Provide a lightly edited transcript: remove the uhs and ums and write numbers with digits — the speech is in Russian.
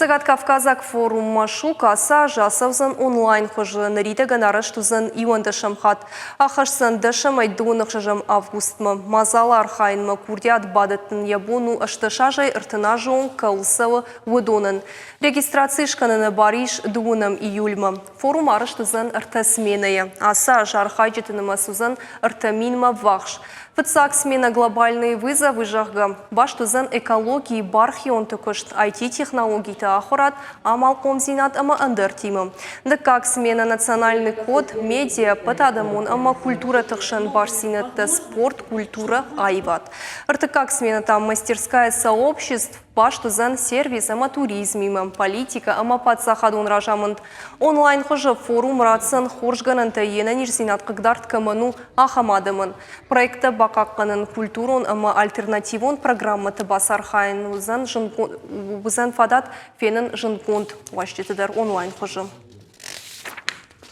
Загад Кавказак форум машу каса жасавзан онлайн хожы нарида ганарыш тузан ивандашам хат. Ахашсан дашам айдуынық жажам августма. Мазалар хайнма курдиат бадаттын ябону ашташажай ыртына жоң каулсавы выдонын. Регистрация шканына бариш дуынам июльма. Форум арыш тузан ыртасменая. Аса жархайджетыныма сузан ыртаминма вахш. Фыцак смена глобальные вызовы жахга. Баш тузан экологии бархион тукышт IT-технологий ахурат, амал комзинат ама андертимам. Да как смена национальный код, медиа, патадамон ама культура тахшан баш синатта спорт, культура айват. Арты как смена там мастерская сообществ, баш тузан сервис ама туризмима, политика ама патсахадун ражамынд. Онлайн хожа форум рацан хоржгананта ена нирзинат кагдарт каману ахамадамын. Проекта бакакканын культурон ама альтернативон программаты басархайын узан фадат фенен жынконт ваштетедер онлайн хожа.